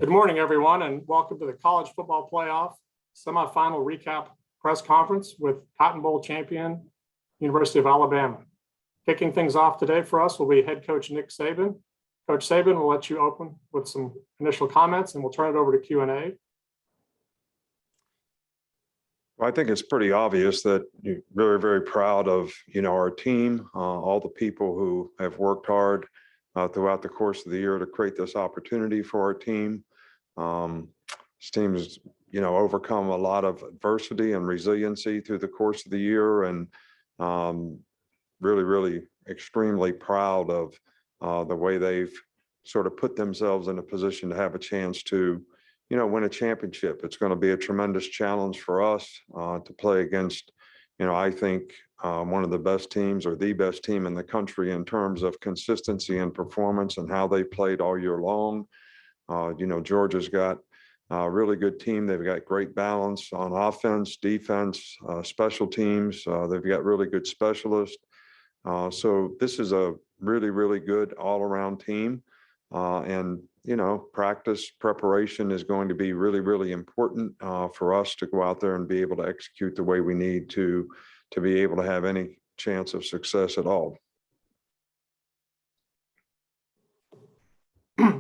Good morning, everyone, and welcome to the College Football Playoff semifinal recap press conference with Cotton Bowl champion, University of Alabama. Kicking things off today for us will be head coach Nick Saban. Coach Saban will let you open with some initial comments, and we'll turn it over to Q&A. Well, I think it's pretty obvious that you're very, very proud of, our team, all the people who have worked hard throughout the course of the year to create this opportunity for our team. This team has, overcome a lot of adversity and resiliency through the course of the year, and really, really extremely proud of the way they've sort of put themselves in a position to have a chance to, win a championship. It's going to be a tremendous challenge for us to play against, I think one of the best teams or the best team in the country in terms of consistency and performance and how they played all year long. Georgia's got a really good team. They've got great balance on offense, defense, special teams. They've got really good specialists. So this is a really, really good all-around team. And practice preparation is going to be really, really important for us to go out there and be able to execute the way we need to be able to have any chance of success at all.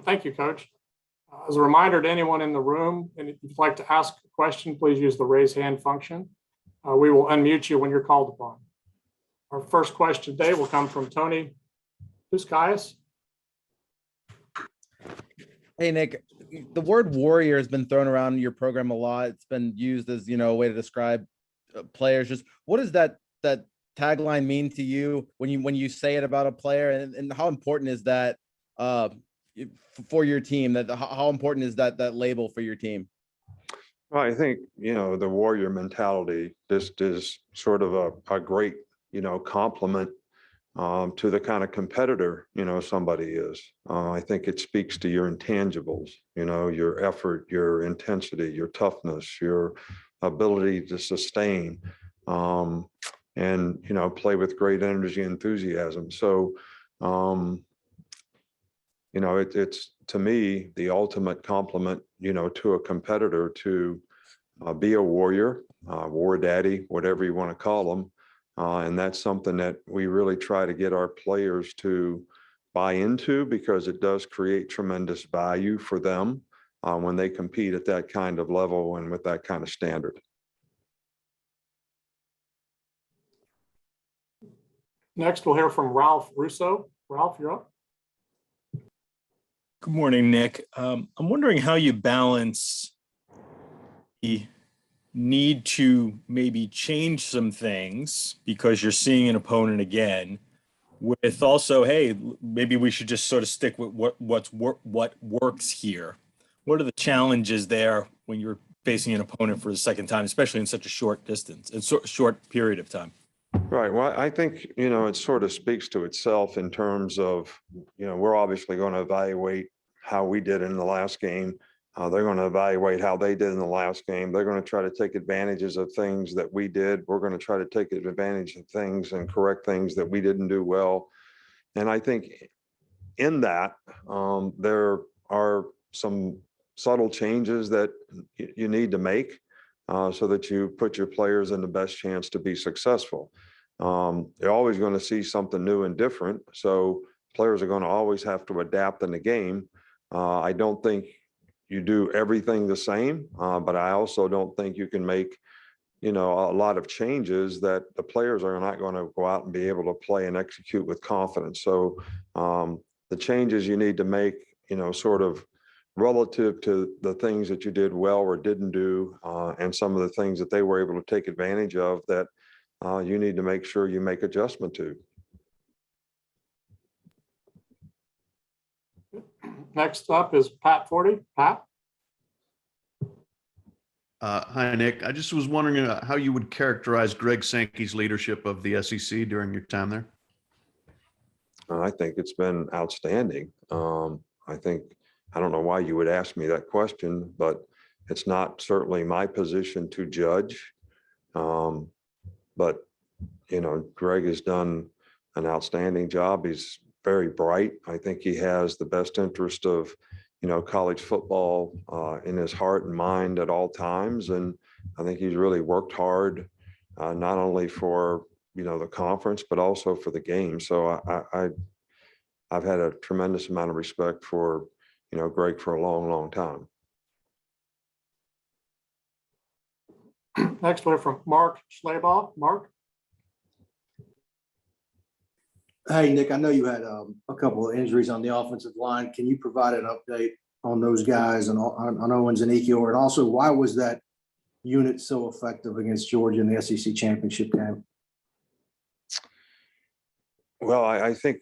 Thank you, Coach. As a reminder to anyone in the room, and if you'd like to ask a question, please use the raise hand function. We will unmute you when you're called upon. Our first question today will come from Tony Tuskayas. Hey, Nick, the word warrior has been thrown around in your program a lot. It's been used as, a way to describe players. Just what does that tagline mean to you when you say it about a player, and how important is that for your team? How important is that label for your team? Well, I think, the warrior mentality just is sort of a great, compliment to the kind of competitor, somebody is. I think it speaks to your intangibles, your effort, your intensity, your toughness, your ability to sustain, and, play with great energy and enthusiasm. So, it's to me the ultimate compliment, to a competitor to be a warrior, war daddy, whatever you want to call them. And that's something that we really try to get our players to buy into, because it does create tremendous value for them when they compete at that kind of level and with that kind of standard. Next, we'll hear from Ralph Russo. Ralph, you're up. Good morning, Nick. I'm wondering how you balance the need to maybe change some things because you're seeing an opponent again, with also, hey, maybe we should just sort of stick with what works here. What are the challenges there when you're facing an opponent for the second time, especially in such a short distance, a short period of time? Right. Well, I think, it sort of speaks to itself in terms of, we're obviously going to evaluate how we did in the last game. They're going to evaluate how they did in the last game. They're going to try to take advantages of things that we did. We're going to try to take advantage of things and correct things that we didn't do well. And I think in that, there are some subtle changes that you need to make so that you put your players in the best chance to be successful. They're always going to see something new and different. So players are going to always have to adapt in the game. I don't think you do everything the same, but I also don't think you can make, a lot of changes that the players are not going to go out and be able to play and execute with confidence. So the changes you need to make, sort of relative to the things that you did well or didn't do, and some of the things that they were able to take advantage of that you need to make sure you make adjustment to. Next up is Pat Forde. Pat? Hi, Nick. I just was wondering how you would characterize Greg Sankey's leadership of the SEC during your time there. I think it's been outstanding. I don't know why you would ask me that question, but it's not certainly my position to judge. But, Greg has done an outstanding job. He's very bright. I think he has the best interest of college football in his heart and mind at all times. And I think he's really worked hard, not only for, the conference, but also for the game. So I've had a tremendous amount of respect for, Greg for a long, long time. Next one from Mark Schlabach. Mark? Hey, Nick, I know you had a couple of injuries on the offensive line. Can you provide an update on those guys and on Owens and Ekior? And also, why was that unit so effective against Georgia in the SEC championship game? Well, I think,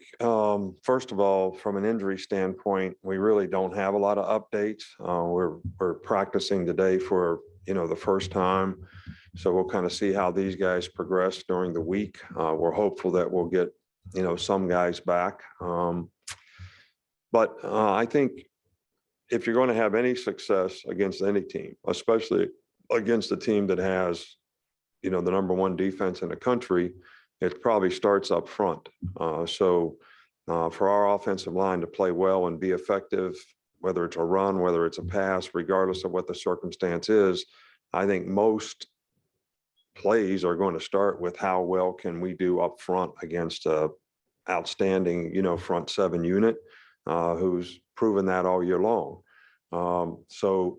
first of all, from an injury standpoint, we really don't have a lot of updates. We're practicing today for, the first time. So we'll kind of see how these guys progress during the week. We're hopeful that we'll get, some guys back. But I think if you're going to have any success against any team, especially against a team that has, the number one defense in the country, it probably starts up front. So for our offensive line to play well and be effective, whether it's a run, whether it's a pass, regardless of what the circumstance is, I think most plays are going to start with how well can we do up front against a outstanding, front seven unit who's proven that all year long. So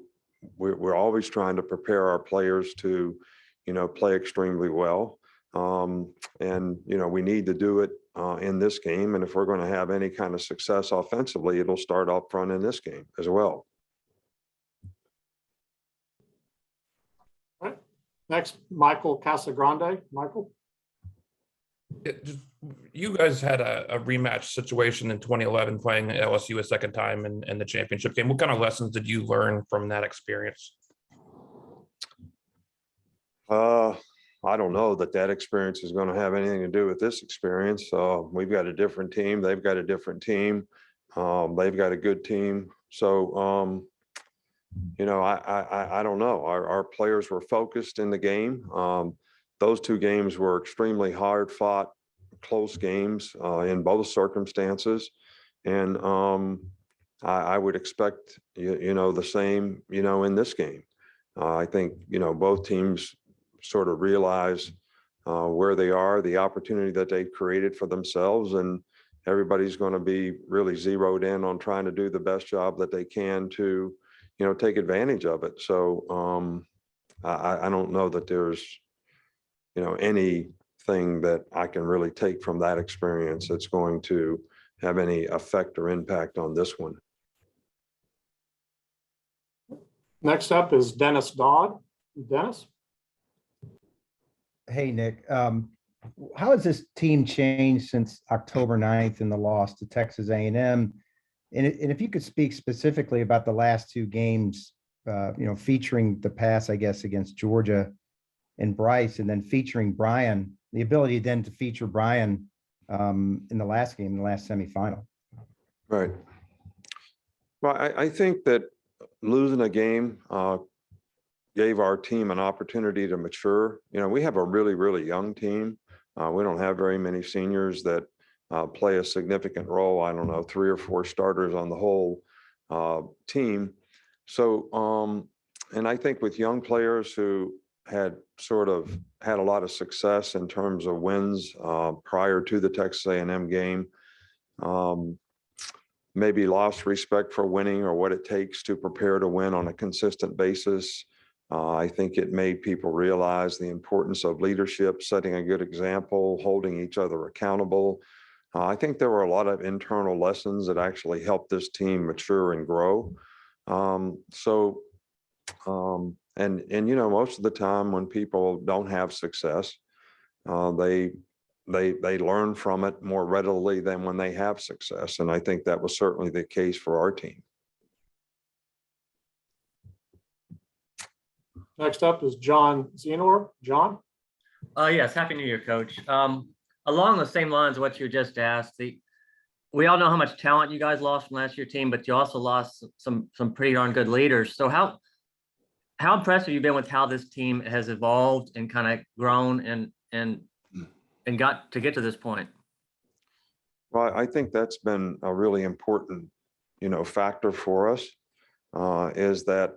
we're always trying to prepare our players to, play extremely well. And, we need to do it in this game. And if we're going to have any kind of success offensively, it'll start up front in this game as well. All right. Next, Michael Casagrande. Michael? You guys had a rematch situation in 2011 playing LSU a second time in the championship game. What kind of lessons did you learn from that experience? I don't know that experience is going to have anything to do with this experience. We've got a different team. They've got a different team. They've got a good team. So, I don't know. Our players were focused in the game. Those two games were extremely hard fought, close games in both circumstances. And I would expect, the same, in this game. I think, both teams sort of realize where they are, the opportunity that they've created for themselves, and everybody's going to be really zeroed in on trying to do the best job that they can to, take advantage of it. So I don't know that there's, anything that I can really take from that experience that's going to have any effect or impact on this one. Next up is Dennis Dodd. Dennis? Hey, Nick. How has this team changed since October 9th in the loss to Texas A&M? And if you could speak specifically about the last two games, featuring the pass, I guess, against Georgia and Bryce, and then featuring Brian, the ability then to feature Brian in the last game, the last semifinal. Right. Well, I think that losing a game gave our team an opportunity to mature. We have a really, really young team. We don't have very many seniors that play a significant role. I don't know, 3 or 4 starters on the whole team. So, and I think with young players who had sort of had a lot of success in terms of wins prior to the Texas A&M game, maybe lost respect for winning or what it takes to prepare to win on a consistent basis. I think it made people realize the importance of leadership, setting a good example, holding each other accountable. I think there were a lot of internal lessons that actually helped this team mature and grow. Most of the time when people don't have success, they learn from it more readily than when they have success. And I think that was certainly the case for our team. Next up is John Zenor. John? Yes, Happy New Year, Coach. Along the same lines of what you just asked, we all know how much talent you guys lost from last year's team, but you also lost some pretty darn good leaders. So how impressed have you been with how this team has evolved and kind of grown and got to get to this point? Well, I think that's been a really important factor for us is that,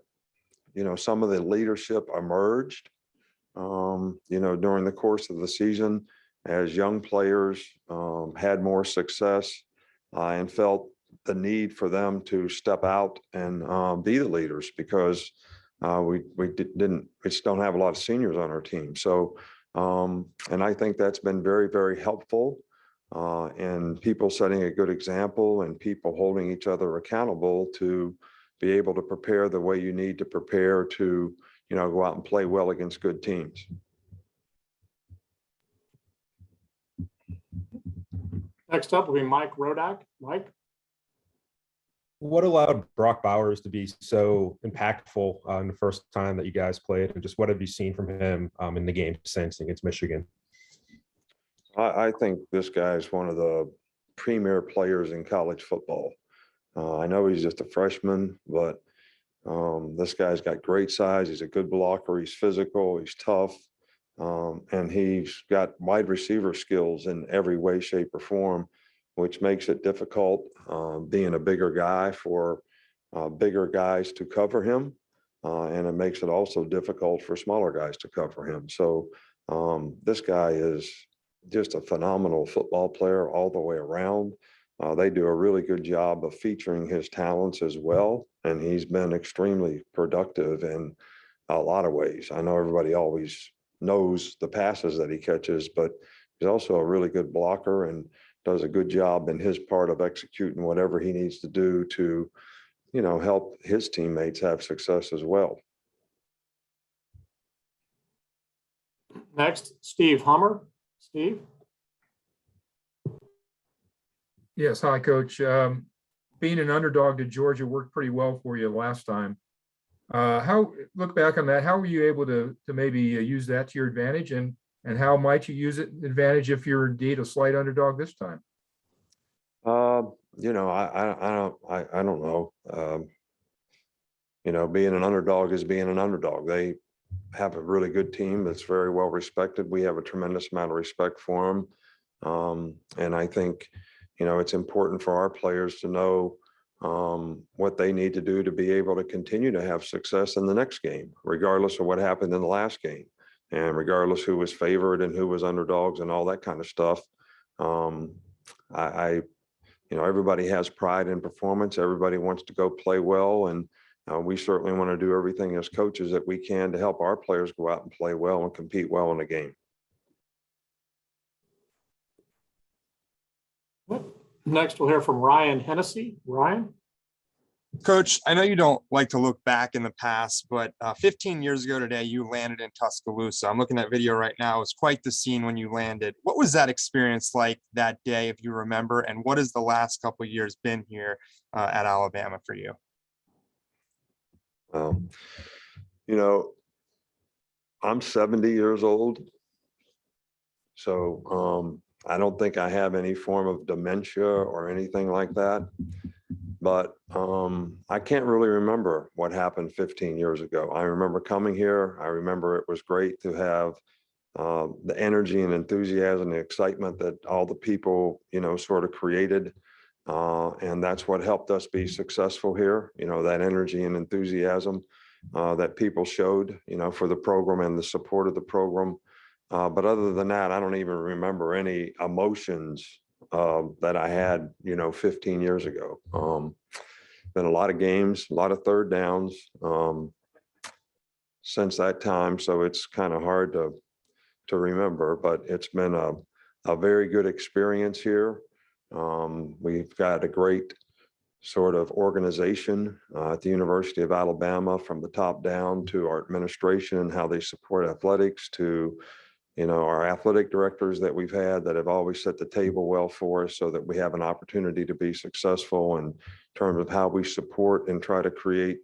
some of the leadership emerged, during the course of the season as young players had more success and felt the need for them to step out and be the leaders because we just don't have a lot of seniors on our team. So, and I think that's been very, very helpful in people setting a good example and people holding each other accountable to be able to prepare the way you need to prepare to, go out and play well against good teams. Next up will be Mike Rodak. Mike? What allowed Brock Bowers to be so impactful in the first time that you guys played, and just what have you seen from him in the game since against Michigan? I think this guy is one of the premier players in college football. I know he's just a freshman, but this guy's got great size. He's a good blocker. He's physical. He's tough. And he's got wide receiver skills in every way, shape, or form, which makes it difficult being a bigger guy for bigger guys to cover him. And it makes it also difficult for smaller guys to cover him. So this guy is just a phenomenal football player all the way around. They do a really good job of featuring his talents as well. And he's been extremely productive in a lot of ways. I know everybody always knows the passes that he catches, but he's also a really good blocker and does a good job in his part of executing whatever he needs to do to, help his teammates have success as well. Next, Steve Hummer. Steve? Yes, hi, Coach. Being an underdog to Georgia worked pretty well for you last time. Look back on that, how were you able to maybe use that to your advantage, and how might you use it advantage if you're indeed a slight underdog this time? I don't know. Being an underdog is being an underdog. They have a really good team that's very well respected. We have a tremendous amount of respect for them. And I think, it's important for our players to know what they need to do to be able to continue to have success in the next game, regardless of what happened in the last game, and regardless who was favored and who was underdogs and all that kind of stuff. Everybody has pride in performance. Everybody wants to go play well. And we certainly want to do everything as coaches that we can to help our players go out and play well and compete well in the game. Next, we'll hear from Ryan Hennessy. Ryan? Coach, I know you don't like to look back in the past, but 15 years ago today, you landed in Tuscaloosa. I'm looking at video right now. It was quite the scene when you landed. What was that experience like that day, if you remember? And what has the last couple of years been here at Alabama for you? I'm 70 years old. So I don't think I have any form of dementia or anything like that. But I can't really remember what happened 15 years ago. I remember coming here. I remember it was great to have the energy and enthusiasm, the excitement that all the people, sort of created. And that's what helped us be successful here, that energy and enthusiasm that people showed, for the program and the support of the program. But other than that, I don't even remember any emotions that I had, 15 years ago. Been a lot of games, a lot of third downs since that time. So it's kind of hard to remember, but it's been a very good experience here. We've got a great sort of organization at the University of Alabama, from the top down to our administration and how they support athletics, to our athletic directors that we've had that have always set the table well for us so that we have an opportunity to be successful in terms of how we support and try to create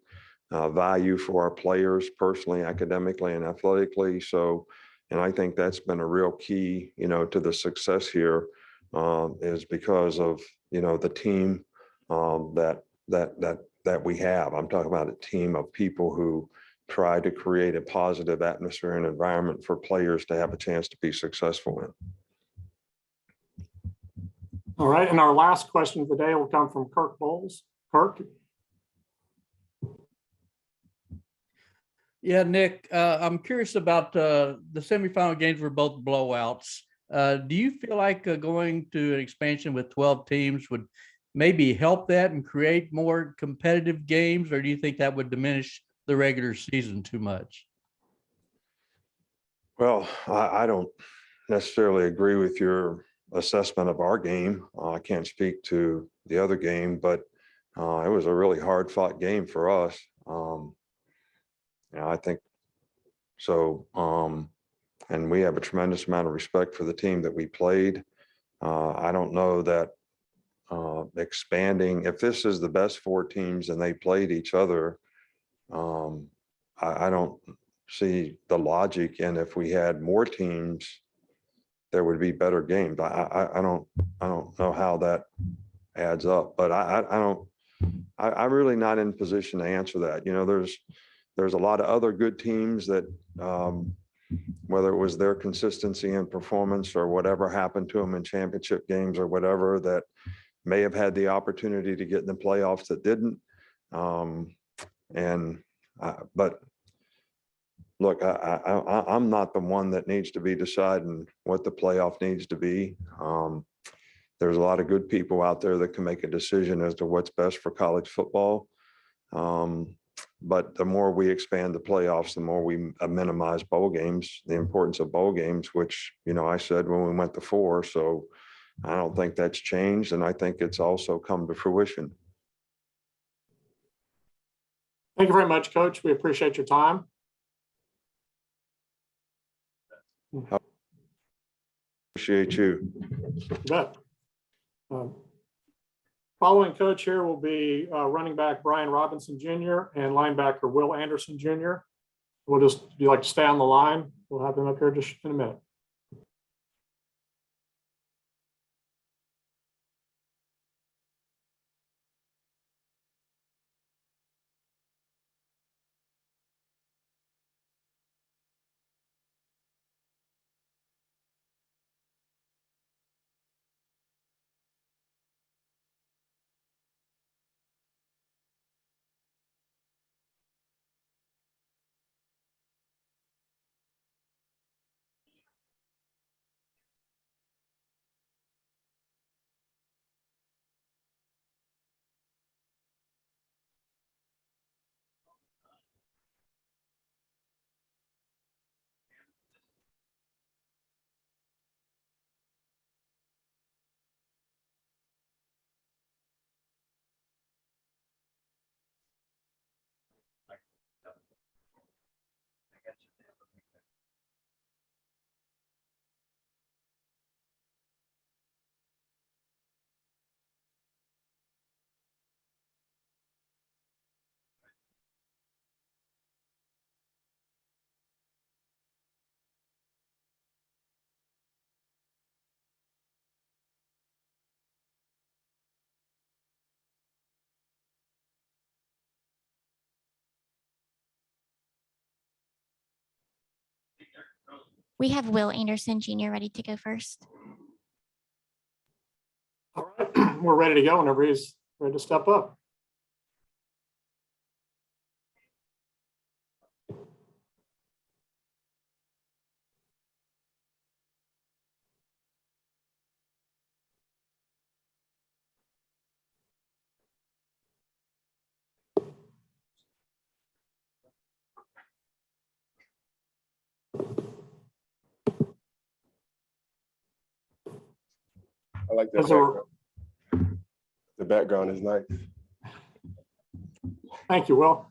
value for our players personally, academically, and athletically. So, and I think that's been a real key, to the success here is because of, the team that we have. I'm talking about a team of people who try to create a positive atmosphere and environment for players to have a chance to be successful in. All right, and our last question of the day will come from Kirk Bowles. Kirk? Yeah, Nick, I'm curious about the semifinal games were both blowouts. Do you feel like going to an expansion with 12 teams would maybe help that and create more competitive games, or do you think that would diminish the regular season too much? Well, I don't necessarily agree with your assessment of our game. I can't speak to the other game, but it was a really hard fought game for us. I think so. And we have a tremendous amount of respect for the team that we played. I don't know that expanding, if this is the best 4 teams and they played each other, I don't see the logic. And if we had more teams, there would be better games. I don't know how that adds up, but I'm really not in position to answer that. There's a lot of other good teams that, whether it was their consistency and performance or whatever happened to them in championship games or whatever, that may have had the opportunity to get in the playoffs that didn't. But look, I'm not the one that needs to be deciding what the playoff needs to be. There's a lot of good people out there that can make a decision as to what's best for college football. But the more we expand the playoffs, the more we minimize bowl games, the importance of bowl games, which, I said when we went to 4. So I don't think that's changed. And I think it's also come to fruition. Thank you very much, Coach. We appreciate your time. Appreciate you. You bet. Following coach here will be running back Brian Robinson Jr. and linebacker Will Anderson Jr. We'll just, if you'd like to stay on the line, we'll have them up here just in a minute. We have Will Anderson Jr. ready to go first. All right, we're ready to go whenever he's ready to step up. I like that background. The background is nice. Thank you, Will.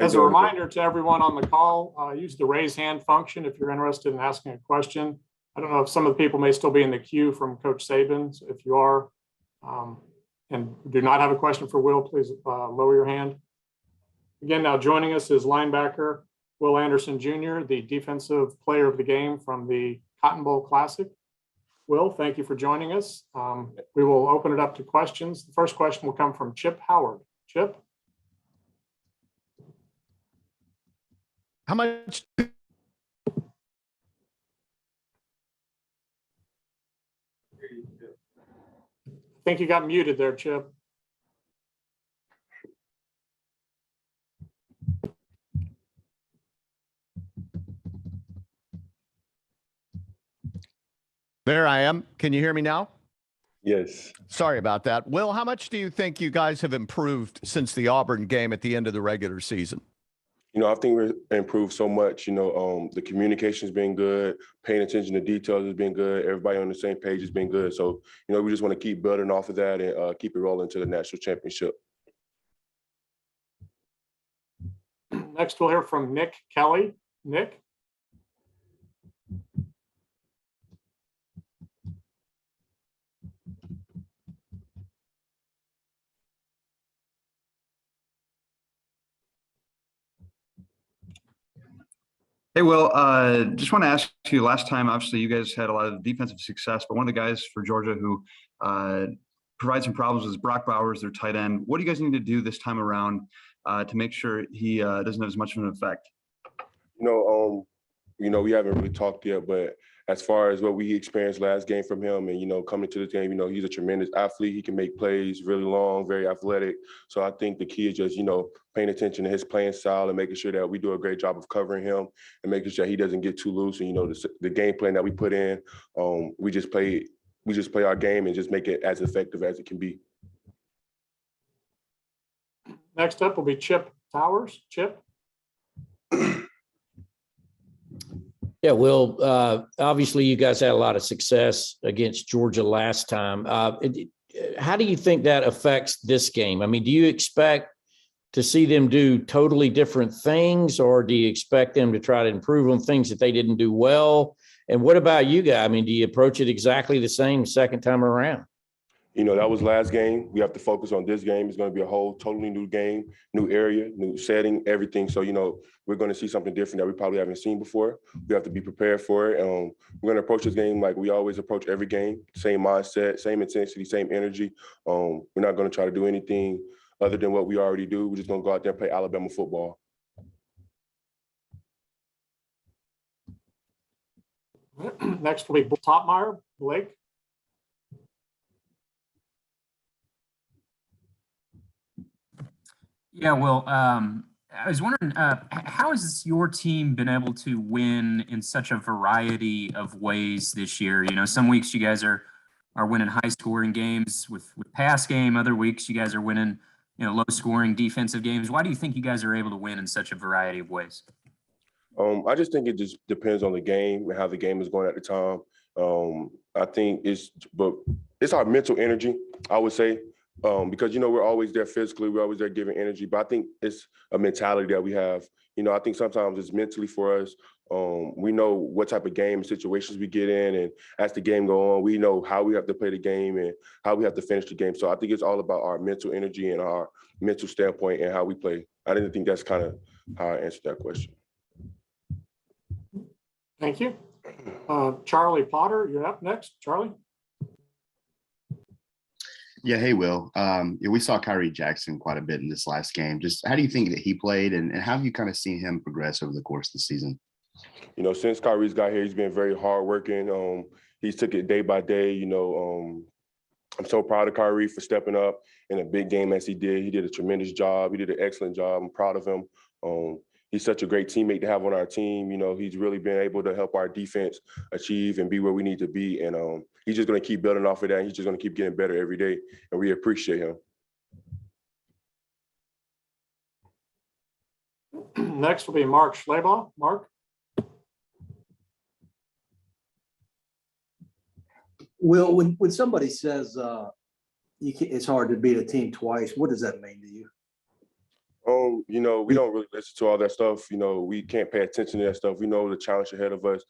As a reminder to everyone on the call, use the raise hand function if you're interested in asking a question. I don't know if some of the people may still be in the queue from Coach Saban. So if you are and do not have a question for Will, please lower your hand. Again, now joining us is linebacker Will Anderson Jr., the defensive player of the game from the Cotton Bowl Classic. Will, thank you for joining us. We will open it up to questions. The first question will come from Chip Howard. Chip? How much? I think you got muted there, Chip. There I am. Can you hear me now? Yes. Sorry about that. Will, how much do you think you guys have improved since the Auburn game at the end of the regular season? I think we've improved so much. The communication's been good, paying attention to details has been good, everybody on the same page has been good. So, we just want to keep building off of that and keep it rolling to the national championship. Next, we'll hear from Nick Kelly. Nick? Hey, Will, just want to ask you, last time, obviously you guys had a lot of defensive success, but one of the guys for Georgia who provides some problems is Brock Bowers, their tight end. What do you guys need to do this time around to make sure he doesn't have as much of an effect? We haven't really talked yet, but as far as what we experienced last game from him and, coming to this game, he's a tremendous athlete. He can make plays really long, very athletic. So I think the key is just, paying attention to his playing style and making sure that we do a great job of covering him and making sure he doesn't get too loose. And, the game plan that we put in, we just play our game and just make it as effective as it can be. Next up will be Chip Towers. Chip? Yeah, Will, obviously you guys had a lot of success against Georgia last time. How do you think that affects this game? I mean, do you expect to see them do totally different things, or do you expect them to try to improve on things that they didn't do well? And what about you guys? I mean, do you approach it exactly the same second time around? That was last game. We have to focus on this game. It's going to be a whole totally new game, new area, new setting, everything. So, we're going to see something different that we probably haven't seen before. We have to be prepared for it. We're going to approach this game like we always approach every game, same mindset, same intensity, same energy. We're not going to try to do anything other than what we already do. We're just going to go out there and play Alabama football. Next will be Toppmeyer. Blake? Yeah, well, I was wondering, how has your team been able to win in such a variety of ways this year? Some weeks you guys are winning high-scoring games with pass game. Other weeks you guys are winning, low-scoring defensive games. Why do you think you guys are able to win in such a variety of ways? I just think it just depends on the game and how the game is going at the time. I think it's our mental energy, I would say. Because, we're always there physically, we're always there giving energy, but I think it's a mentality that we have. I think sometimes it's mentally for us. We know what type of game and situations we get in, and as the game go on, we know how we have to play the game and how we have to finish the game. So I think it's all about our mental energy and our mental standpoint and how we play. I didn't think that's kind of how I answered that question. Thank you. Charlie Potter, you're up next. Charlie? Yeah, hey, Will. We saw Kyrie Jackson quite a bit in this last game. Just how do you think that he played, and how have you kind of seen him progress over the course of the season? Since Kyrie's got here, he's been very hardworking. He's took it day by day. I'm so proud of Kyrie for stepping up in a big game as he did. He did a tremendous job. He did an excellent job. I'm proud of him. He's such a great teammate to have on our team. He's really been able to help our defense achieve and be where we need to be. And he's just going to keep building off of that. He's just going to keep getting better every day. And we appreciate him. Next will be Mark Schlabach. Mark? Will, when somebody says it's hard to beat a team twice, what does that mean to you? We don't really listen to all that stuff. We can't pay attention to that stuff. We know the challenge ahead of us.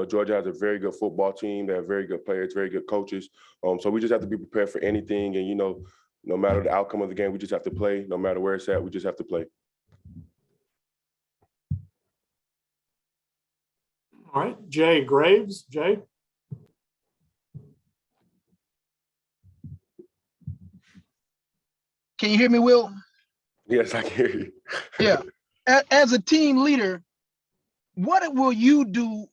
Georgia has a very good football team. They have very good players, very good coaches. So we just have to be prepared for anything. And, no matter the outcome of the game, we just have to play. No matter where it's at, we just have to play. All right, Jay Graves. Jay? Can you hear me, Will? Yes, I can hear you. Yeah. As a team leader, what will you do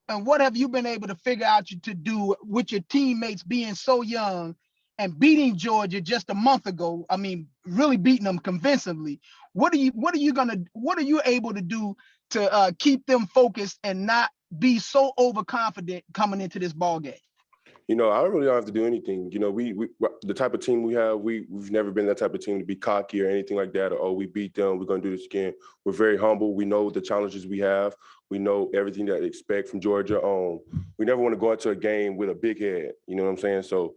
and what have you been able to figure out to do with your teammates being so young and beating Georgia just a month ago? I mean, really beating them convincingly. What are you able to do to keep them focused and not be so overconfident coming into this ball game? I really don't have to do anything. We the type of team we have, we've never been that type of team to be cocky or anything like that. Or, oh, we beat them, we're going to do this again. We're very humble. We know the challenges we have. We know everything that they expect from Georgia. We never want to go into a game with a big head. You know what I'm saying? So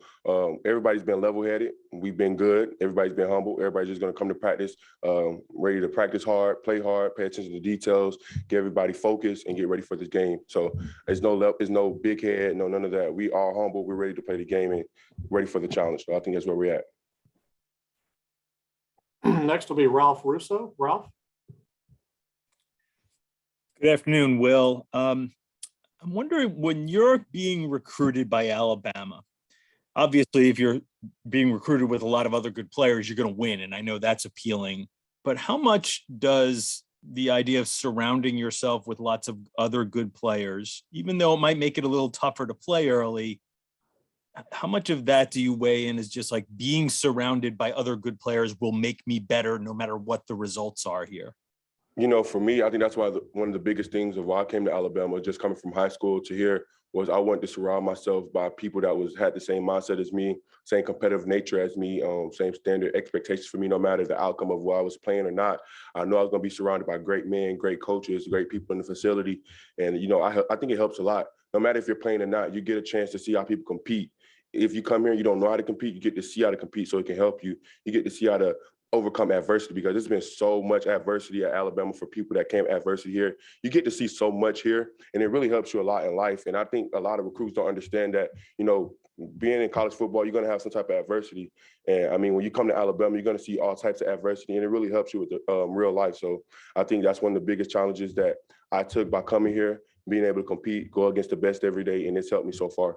everybody's been level-headed. We've been good. Everybody's been humble. Everybody's just going to come to practice, ready to practice hard, play hard, pay attention to details, get everybody focused, and get ready for this game. So there's no big head, none of that. We are humble. We're ready to play the game and ready for the challenge. So I think that's where we're at. Next will be Ralph Russo. Ralph? Good afternoon, Will. I'm wondering, when you're being recruited by Alabama, obviously if you're being recruited with a lot of other good players, you're going to win, and I know that's appealing. But how much does the idea of surrounding yourself with lots of other good players, even though it might make it a little tougher to play early, how much of that do you weigh in as just like being surrounded by other good players will make me better no matter what the results are here? For me, I think that's why one of the biggest things of why I came to Alabama, just coming from high school to here, was I wanted to surround myself by people that had the same mindset as me, same competitive nature as me, same standard expectations for me, no matter the outcome of where I was playing or not. I know I was going to be surrounded by great men, great coaches, great people in the facility. And, I think it helps a lot. No matter if you're playing or not, you get a chance to see how people compete. If you come here and you don't know how to compete, you get to see how to compete so it can help you. You get to see how to overcome adversity, because there's been so much adversity at Alabama for people that came adversity here. You get to see so much here, and it really helps you a lot in life. And I think a lot of recruits don't understand that, being in college football, you're going to have some type of adversity. And I mean, when you come to Alabama, you're going to see all types of adversity, and it really helps you with the real life. So I think that's one of the biggest challenges that I took by coming here, being able to compete, go against the best every day, and it's helped me so far.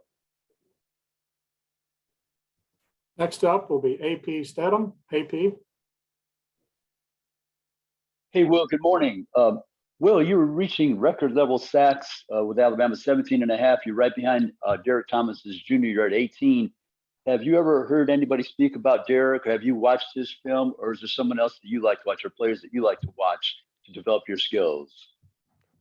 Next up will be AP Stedham. AP. Hey, Will, good morning. Will, you were reaching record level sacks with Alabama, 17.5. You're right behind Derek Thomas's junior year at 18. Have you ever heard anybody speak about Derek? Have you watched his film, or is there someone else that you like to watch, or players that you like to watch to develop your skills?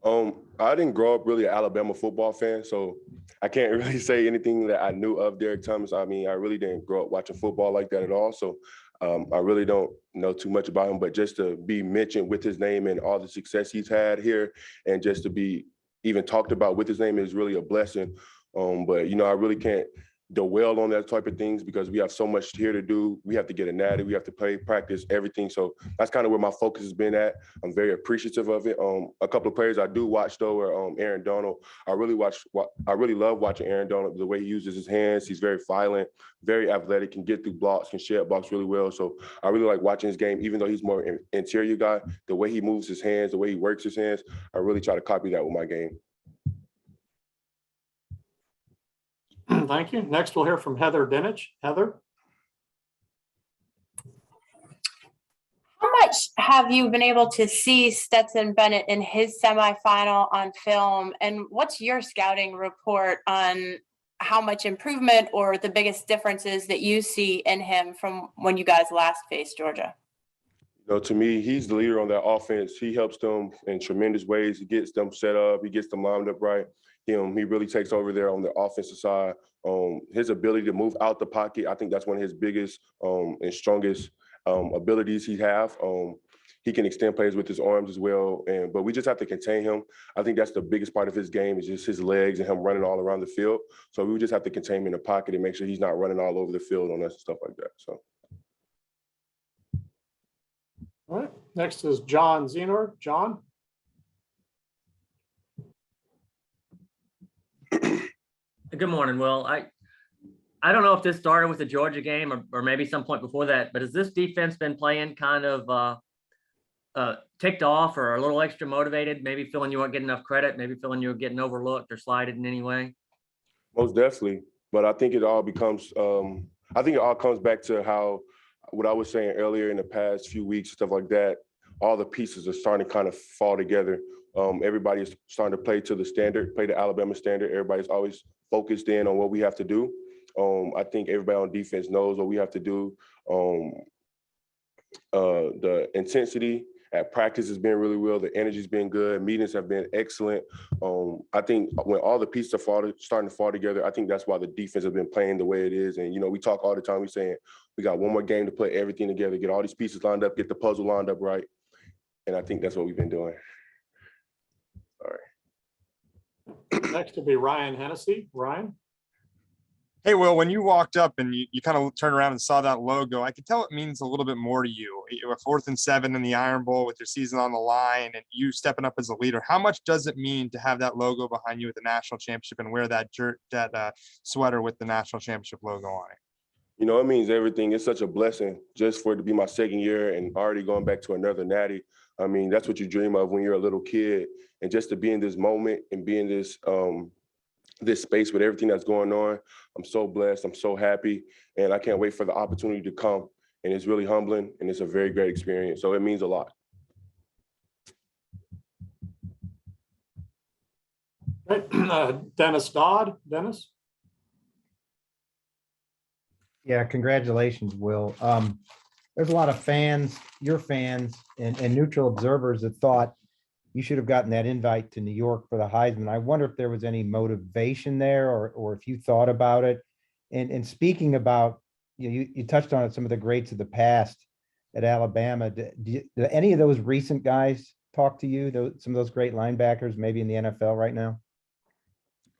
I didn't grow up really an Alabama football fan, so I can't really say anything that I knew of Derek Thomas. I mean, I really didn't grow up watching football like that at all. So I really don't know too much about him, but just to be mentioned with his name and all the success he's had here, and just to be even talked about with his name is really a blessing. But, I really can't dwell on that type of things because we have so much here to do. We have to get a natty, we have to play, practice, everything. So that's kind of where my focus has been at. I'm very appreciative of it. A couple of players I do watch though are Aaron Donald. I really love watching Aaron Donald, the way he uses his hands. He's very violent, very athletic, can get through blocks, can shed blocks really well. So I really like watching his game, even though he's more an interior guy. The way he moves his hands, the way he works his hands, I really try to copy that with my game. Thank you. Next, we'll hear from Heather Dinich. Heather. How much have you been able to see Stetson Bennett in his semifinal on film? And what's your scouting report on how much improvement or the biggest differences that you see in him from when you guys last faced Georgia? To me, he's the leader on that offense. He helps them in tremendous ways. He gets them set up. He gets them lined up right. He really takes over there on the offensive side. His ability to move out the pocket, I think that's one of his biggest and strongest abilities he have. He can extend plays with his arms as well, but we just have to contain him. I think that's the biggest part of his game is just his legs and him running all around the field. So we just have to contain him in the pocket and make sure he's not running all over the field on us and stuff like that. So. All right. Next is John Zenor. John. Good morning, Will. I don't know if this started with the Georgia game or maybe some point before that, but has this defense been playing kind of ticked off or a little extra motivated, maybe feeling you weren't getting enough credit, maybe feeling you were getting overlooked or slighted in any way? Most definitely. But I think it all comes back to what I was saying earlier in the past few weeks, stuff like that. All the pieces are starting to kind of fall together. Everybody is starting to play to the standard, play the Alabama standard. Everybody's always focused in on what we have to do. I think everybody on defense knows what we have to do. The intensity at practice has been really well. The energy's been good. Meetings have been excellent. I think when all the pieces are starting to fall together, I think that's why the defense has been playing the way it is. And, we talk all the time, we're saying we got one more game to put everything together, get all these pieces lined up, get the puzzle lined up right. And I think that's what we've been doing. All right. Next will be Ryan Hennessy. Ryan? Hey, Will, when you walked up and you kind of turned around and saw that logo, I could tell it means a little bit more to you. A 4th and 7 in the Iron Bowl with your season on the line and you stepping up as a leader. How much does it mean to have that logo behind you at the national championship and wear that sweater with the national championship logo on it? It means everything. It's such a blessing just for it to be my 2nd year and already going back to another natty. I mean, that's what you dream of when you're a little kid. And just to be in this moment and be in this space with everything that's going on, I'm so blessed. I'm so happy. And I can't wait for the opportunity to come. And it's really humbling and it's a very great experience. So it means a lot. Dennis Dodd. Dennis? Yeah, congratulations, Will. There's a lot of fans, your fans, and neutral observers that thought you should have gotten that invite to New York for the Heisman. I wonder if there was any motivation there or if you thought about it. And speaking about, you touched on it, some of the greats of the past at Alabama. Do any of those recent guys talk to you, some of those great linebackers, maybe in the NFL right now?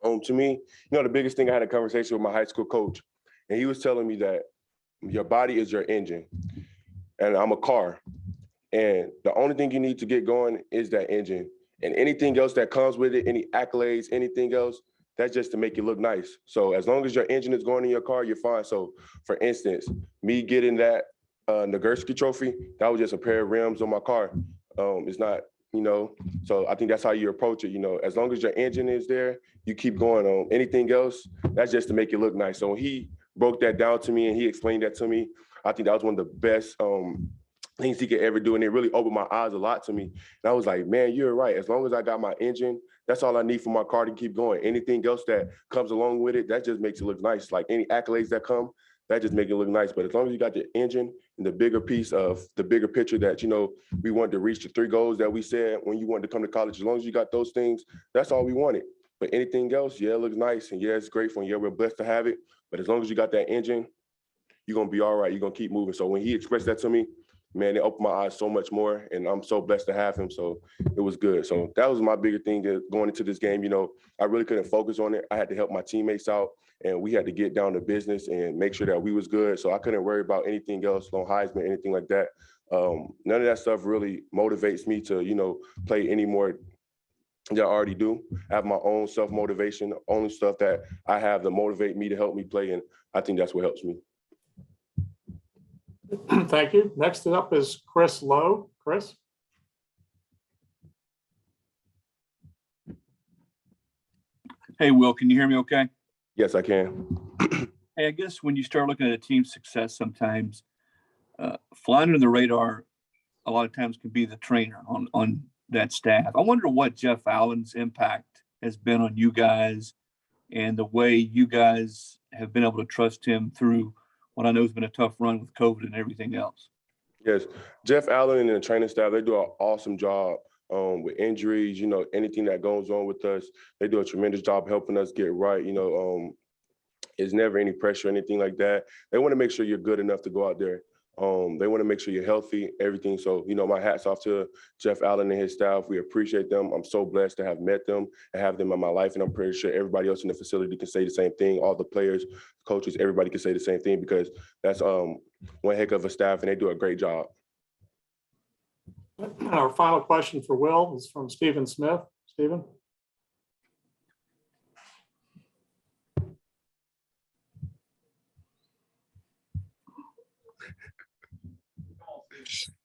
To me, the biggest thing, I had a conversation with my high school coach, and he was telling me that your body is your engine, and I'm a car. And the only thing you need to get going is that engine. And anything else that comes with it, any accolades, anything else, that's just to make you look nice. So as long as your engine is going in your car, you're fine. So for instance, me getting that Nagurski trophy, that was just a pair of rims on my car. It's not, so I think that's how you approach it. As long as your engine is there, you keep going on. Anything else, that's just to make you look nice. So when he broke that down to me and he explained that to me, I think that was one of the best things he could ever do. And it really opened my eyes a lot to me. And I was like, man, you're right. As long as I got my engine, that's all I need for my car to keep going. Anything else that comes along with it, that just makes it look nice. Like any accolades that come, that just make it look nice. But as long as you got the engine and the bigger piece of the bigger picture that, we wanted to reach the 3 goals that we said when you wanted to come to college, as long as you got those things, that's all we wanted. But anything else, yeah, it looks nice. And yeah, it's grateful. And yeah, we're blessed to have it. But as long as you got that engine, you're going to be all right. You're going to keep moving. So when he expressed that to me, man, it opened my eyes so much more, and I'm so blessed to have him. So it was good. So that was my bigger thing going into this game. I really couldn't focus on it. I had to help my teammates out, and we had to get down to business and make sure that we was good. So I couldn't worry about anything else, no Heisman, anything like that. None of that stuff really motivates me to, play any more than I already do. I have my own self-motivation, only stuff that I have to motivate me to help me play, and I think that's what helps me. Thank you. Next up is Chris Lowe. Chris? Hey, Will, can you hear me okay? Yes, I can. Hey, I guess when you start looking at a team's success, sometimes flying under the radar a lot of times can be the trainer on that staff. I wonder what Jeff Allen's impact has been on you guys and the way you guys have been able to trust him through what I know has been a tough run with COVID and everything else. Yes, Jeff Allen and the training staff, they do an awesome job with injuries, anything that goes on with us. They do a tremendous job helping us get right. There's never any pressure or anything like that. They want to make sure you're good enough to go out there. They want to make sure you're healthy, everything. So, my hat's off to Jeff Allen and his staff. We appreciate them. I'm so blessed to have met them and have them in my life. And I'm pretty sure everybody else in the facility can say the same thing. All the players, coaches, everybody can say the same thing because that's one heck of a staff and they do a great job. Our final question for Will is from Stephen Smith. Stephen?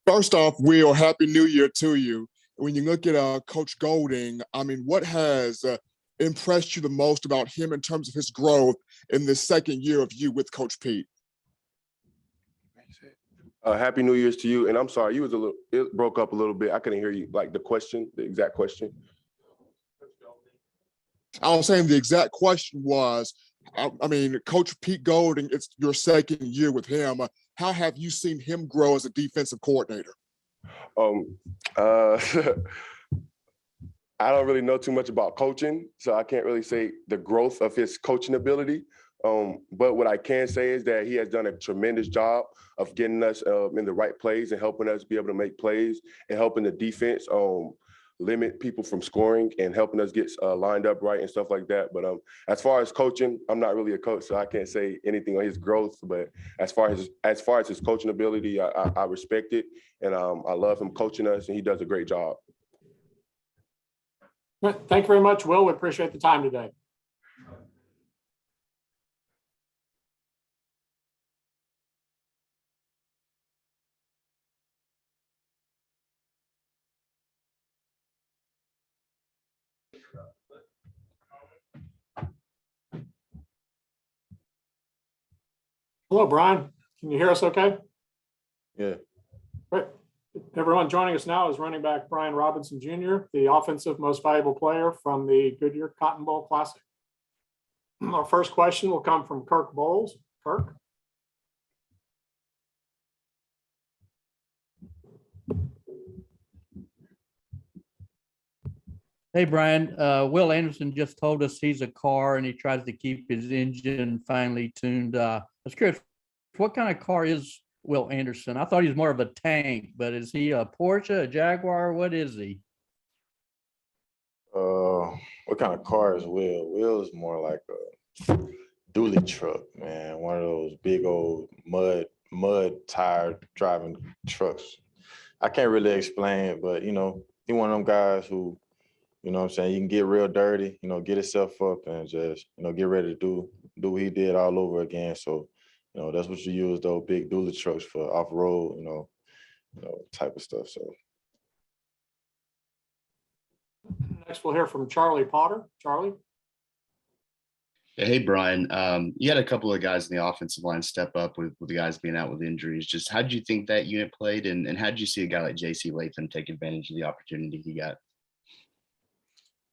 First off, Will, Happy New Year to you. When you look at Coach Golding, what has impressed you the most about him in terms of his growth in the 2nd year of you with Coach Pete? Happy New Year's to you. And I'm sorry, it broke up a little bit. I couldn't hear you, like the exact question. I was saying the exact question was, Coach Pete Golding, it's your 2nd year with him. How have you seen him grow as a defensive coordinator? Uh, I don't really know too much about coaching, so I can't really say the growth of his coaching ability. But what I can say is that he has done a tremendous job of getting us in the right plays and helping us be able to make plays and helping the defense limit people from scoring and helping us get lined up right and stuff like that. But as far as coaching, I'm not really a coach, so I can't say anything on his growth. But as far as his coaching ability, I respect it, and I love him coaching us, and he does a great job. Thank you very much, Will. We appreciate the time today. Hello, Brian. Can you hear us okay? Yeah. Great. Everyone joining us now is running back Brian Robinson Jr., the offensive most valuable player from the Goodyear Cotton Bowl Classic. Our first question will come from Kirk Bowles. Kirk. Hey, Brian, Will Anderson just told us he's a car and he tries to keep his engine finely tuned. I was curious, what kind of car is Will Anderson? I thought he was more of a tank, but is he a Porsche, a Jaguar? What is he? What kind of car is Will? Will is more like a dually truck, man. One of those big old mud tire driving trucks. I can't really explain it, but you know, he one of them guys who, you know what I'm saying, you can get real dirty, you know, get himself up and just, you know, get ready to do what he did all over again. So, you know, that's what you use those big dually trucks for off-road, you know, type of stuff. So Next, we'll hear from Charlie Potter. Charlie. Hey, Brian. You had a couple of guys in the offensive line step up with the guys being out with injuries. Just how did you think that unit played, and how did you see a guy like J.C. Latham take advantage of the opportunity he got?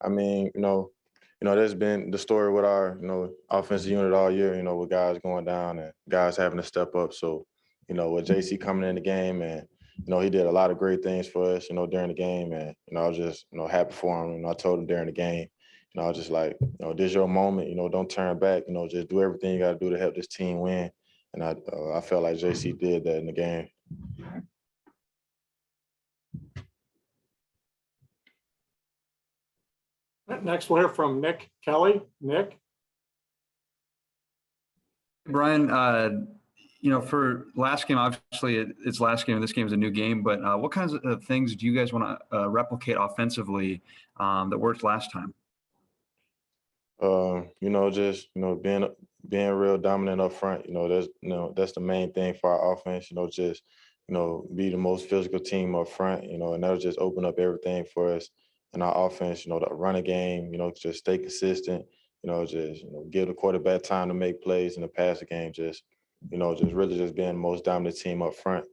I mean, you know, there's been the story with our, you know, offensive unit all year, you know, with guys going down and guys having to step up. So, you know, with JC coming in the game and, you know, he did a lot of great things for us, you know, during the game. And, you know, I was just, you know, happy for him. You know, I told him during the game, you know, I was just like, you know, this is your moment, you know, don't turn back, you know, just do everything you got to do to help this team win. And I felt like JC did that in the game. Next, we'll hear from Nick Kelly. Nick. Brian, you know, for last game, obviously it's last game and this game is a new game, but what kinds of things do you guys want to replicate offensively that worked last time? You know, just, you know, being real dominant up front, you know, that's the main thing for our offense, you know, just, you know, be the most physical team up front, you know, and that'll just open up everything for us in our offense, you know, the running game, you know, just stay consistent, you know, just, you know, give the quarterback time to make plays in the passing game, just, you know, just really just being the most dominant team up front.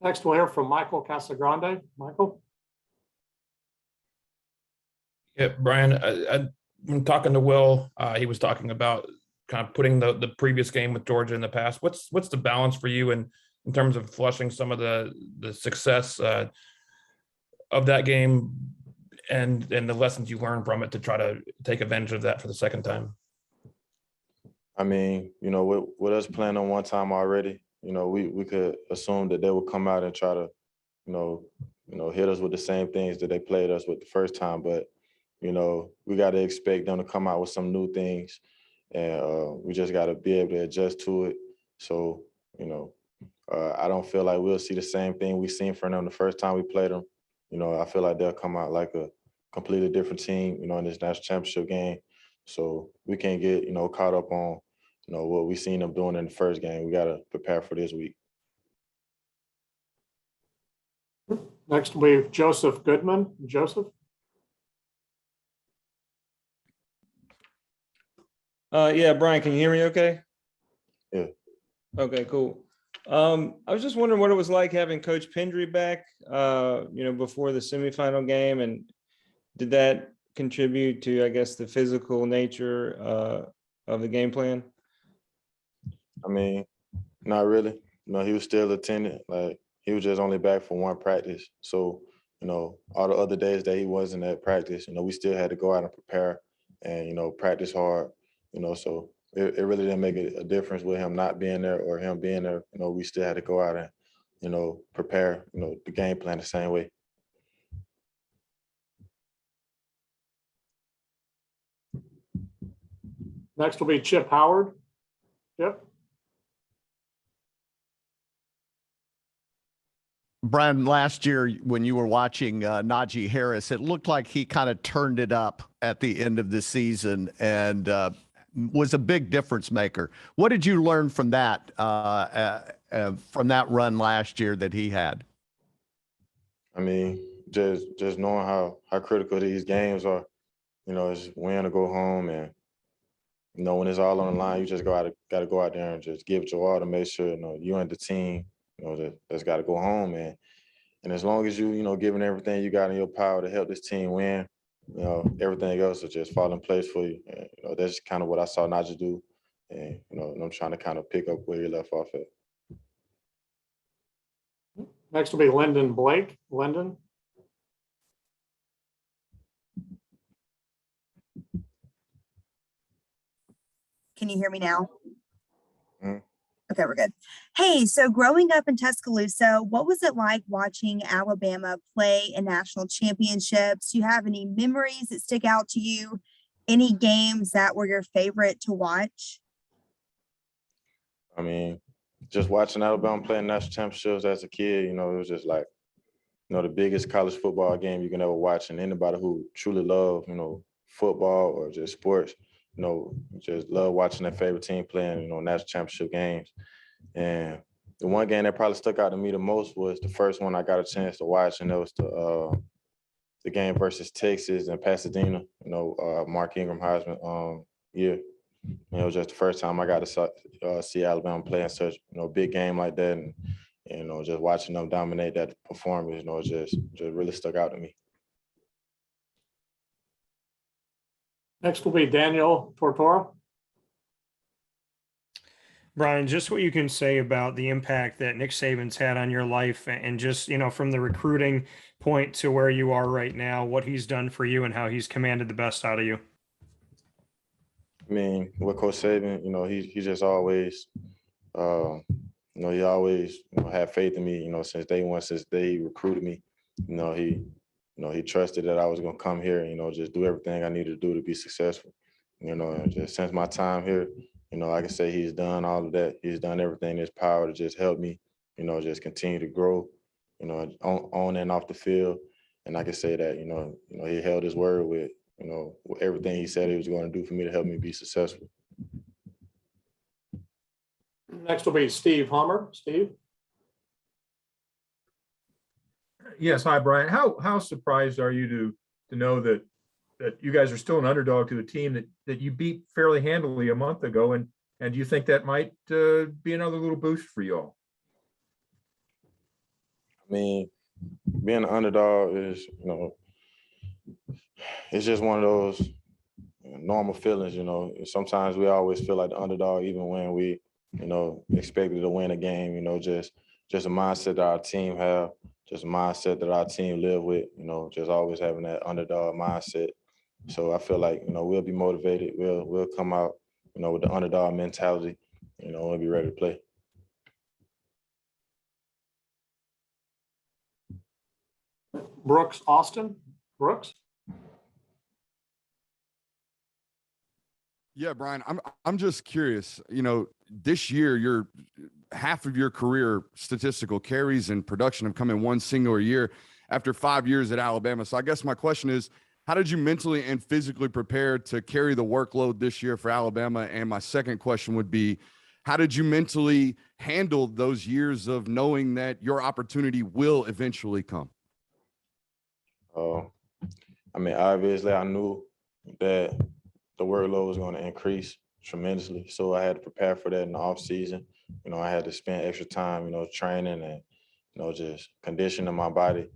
Next, we'll hear from Michael Casagrande. Michael. Yeah, Brian, when talking to Will, he was talking about kind of putting the previous game with Georgia in the past. What's the balance for you in terms of flushing some of the success of that game and the lessons you learned from it to try to take advantage of that for the second time? I mean, you know, with us playing on one time already, you know, we could assume that they would come out and try to, you know, hit us with the same things that they played us with the first time. But, you know, we got to expect them to come out with some new things, and we just got to be able to adjust to it. So, you know, I don't feel like we'll see the same thing we seen from them the first time we played them. You know, I feel like they'll come out like a completely different team, you know, in this national championship game. So we can't get, you know, caught up on, you know, what we seen them doing in the first game. We got to prepare for this week. Next, we have Joseph Goodman. Joseph. Yeah, Brian, can you hear me okay? Yeah. Okay, cool. I was just wondering what it was like having Coach Pendry back, you know, before the semifinal game, and did that contribute to, I guess, the physical nature of the game plan? I mean, Not really. He was still attending. Like, he was just only back for one practice. So, all the other days that he wasn't at practice, we still had to go out and prepare and, practice hard, so it really didn't make a difference with him not being there or him being there. We still had to go out and, prepare, the game plan the same way. Next will be Chip Howard. Yep. Brian, last year when you were watching Najee Harris, it looked like he kind of turned it up at the end of the season and was a big difference maker. What did you learn from that run last year that he had? I mean, just knowing how critical these games are, it's win or go home, and when it's all on the line, you just got to go out there and just give it your all to make sure you and the team that's got to go home, and as long as you giving everything you got in your power to help this team win, everything else will just fall in place for you. And, that's kind of what I saw Najee do, and I'm trying to kind of pick up where he left off at. Next will be Lynden Blake. Lynden. Can you hear me now? Mm. Okay, we're good. Hey, so growing up in Tuscaloosa, what was it like watching Alabama play in national championships? Do you have any memories that stick out to you? Any games that were your favorite to watch? I mean, just watching Alabama play in national championships as a kid, it was just like, the biggest college football game you can ever watch. And anybody who truly love, football or just sports, just love watching their favorite team playing, national championship games. And the one game that probably stuck out to me the most was the first one I got a chance to watch, and that was the game versus Texas and Pasadena, Mark Ingram Heisman year. It was just the first time I got to see Alabama play in such, big game like that. And, just watching them dominate that performance, just really stuck out to me. Next will be Daniel Tortora. Brian, just what you can say about the impact that Nick Saban's had on your life, and just, from the recruiting point to where you are right now, what he's done for you and how he's commanded the best out of you. I mean, with Coach Saban, he just always, he always had faith in me, since day one, since he recruited me. He trusted that I was going to come here and, just do everything I needed to do to be successful. And just since my time here, like I say, he's done all of that. He's done everything in his power to just help me, just continue to grow, on and off the field. And I can say that, he held his word with, everything he said he was going to do for me to help me be successful. Next will be Steve Hummer. Steve. Yes, hi Brian. How surprised are you to know that you guys are still an underdog to a team that you beat fairly handily a month ago, and do you think that might be another little boost for you all? I mean, being an underdog is, it's just one of those normal feelings. Sometimes we always feel like the underdog, even when we, expected to win a game. Just a mindset that our team have, just a mindset that our team live with. Just always having that underdog mindset. So I feel like, we'll be motivated. We'll come out, with the underdog mentality. We'll be ready to play. Brooks Austin. Brooks. Yeah, Brian, I'm just curious, this year, your half of your career statistical carries and production have come in one single year after 5 years at Alabama. So I guess my question is, how did you mentally and physically prepare to carry the workload this year for Alabama? And my second question would be, how did you mentally handle those years of knowing that your opportunity will eventually come? I mean, obviously I knew that the workload was going to increase tremendously. So I had to prepare for that in the off season. I had to spend extra time, training and, just conditioning my body,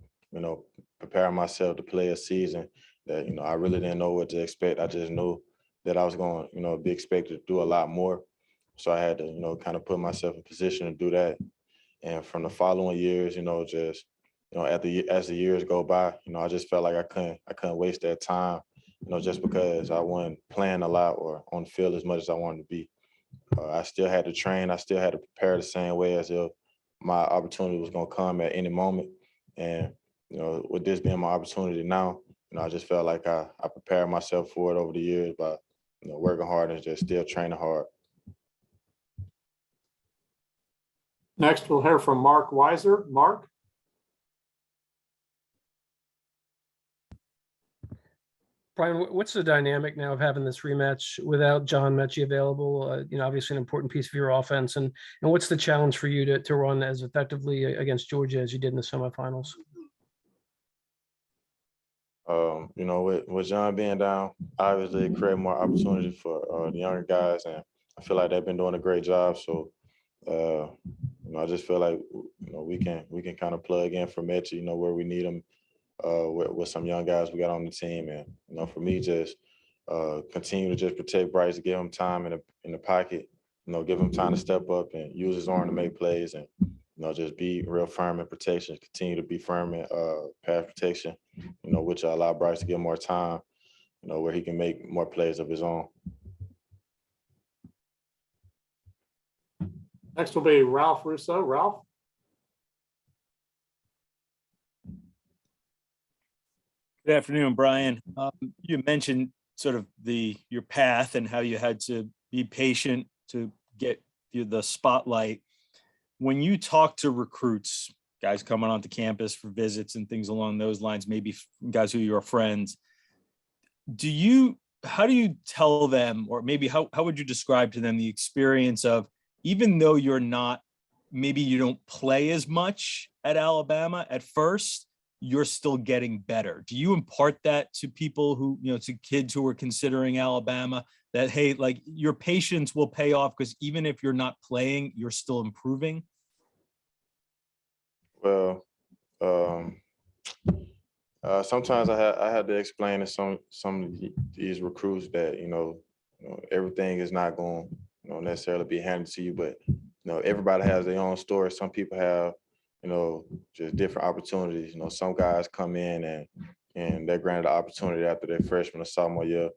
preparing myself to play a season that, I really didn't know what to expect. I just knew that I was going to, be expected to do a lot more. So I had to, you know, kind of put myself in position to do that. And from the following years, you know, just, you know, as the years go by, you know, I just felt like I couldn't waste that time, you know, just because I wasn't playing a lot or on the field as much as I wanted to be. I still had to train. I still had to prepare the same way as if my opportunity was going to come at any moment. And, you know, with this being my opportunity now, you know, I just felt like I prepared myself for it over the years by, you know, working hard and just still training hard. Next, we'll hear from Mark Weiser. Mark? Brian, what's the dynamic now of having this rematch without John Mechie available? You know, obviously an important piece of your offense, and what's the challenge for you to run as effectively against Georgia as you did in the semifinals? You know, with John being down, obviously it created more opportunity for the younger guys, and I feel like they've been doing a great job. So, you know, I just feel like, you know, we can kind of plug in for Mechie, you know, where we need him. With some young guys we got on the team, and you know, for me, just continue to just protect Bryce, give him time in the pocket, you know, give him time to step up and use his arm to make plays, and you know, just be real firm in protection, continue to be firm in pass protection, you know, which will allow Bryce to get more time, you know, where he can make more plays of his own. Next will be Ralph Russo. Ralph? Good afternoon, Brian. You mentioned sort of your path and how you had to be patient to get the spotlight. When you talk to recruits, guys coming onto campus for visits and things along those lines, maybe guys who are your friends, how do you tell them, or maybe how would you describe to them the experience of, even though maybe you don't play as much at Alabama at first, you're still getting better? Do you impart that to people who, you know, to kids who are considering Alabama, that, hey, like, your patience will pay off because even if you're not playing, you're still improving? Well, sometimes I had to explain to some of these recruits that, you know, everything is not going, you know, necessarily be handed to you, but, you know, everybody has their own story. Some people have, you know, just different opportunities. You know, some guys come in and they're granted the opportunity after their freshman or sophomore year.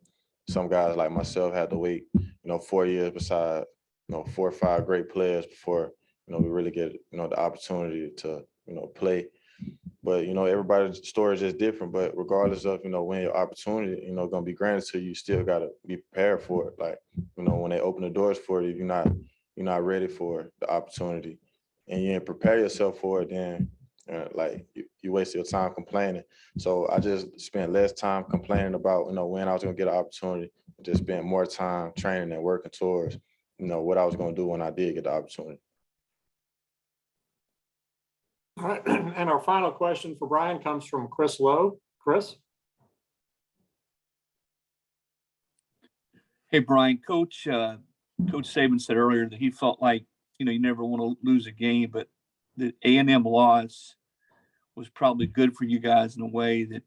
Some guys like myself had to wait, you know, 4 years beside, you know, 4 or 5 great players before, you know, we really get, you know, the opportunity to, you know, play. But, you know, everybody's story is just different. But regardless of, you know, when your opportunity, you know, going to be granted to you, still got to be prepared for it. Like, you know, when they open the doors for you, you're not ready for the opportunity, and you didn't prepare yourself for it, then like you waste your time complaining. So I just spent less time complaining about, you know, when I was going to get an opportunity, just spent more time training and working towards, you know, what I was going to do when I did get the opportunity. All right, and our final question for Brian comes from Chris Lowe. Chris? Hey, Brian, Coach Saban said earlier that he felt like, you know, you never want to lose a game, but the A&M loss was probably good for you guys in a way that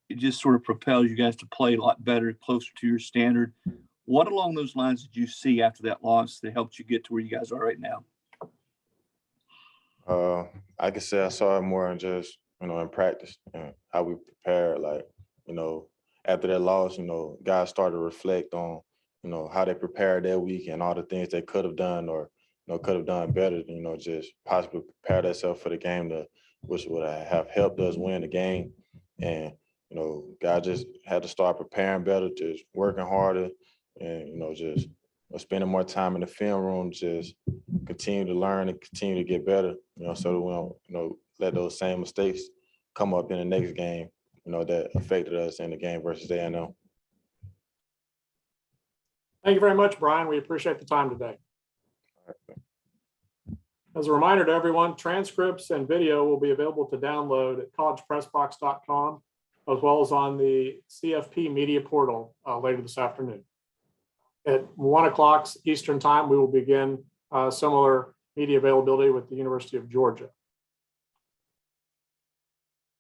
it just sort of propels you guys to play a lot better, closer to your standard. What along those lines did you see after that loss that helped you get to where you guys are right now? I could say I saw it more in just, you know, in practice and how we prepared. Like, you know, after that loss, you know, guys started to reflect on, you know, how they prepared their week and all the things they could have done or, you know, could have done better, you know, just possibly prepare themselves for the game, which would have helped us win the game. And, you know, guys just had to start preparing better, just working harder and, you know, just spending more time in the film room, just continue to learn and continue to get better, you know, so that we don't, you know, let those same mistakes come up in the next game, you know, that affected us in the game versus A&M. Thank you very much, Brian. We appreciate the time today. As a reminder to everyone, transcripts and video will be available to download at collegepressbox.com, as well as on the CFP media portal later this afternoon. At 1 o'clock Eastern time, we will begin similar media availability with the University of Georgia.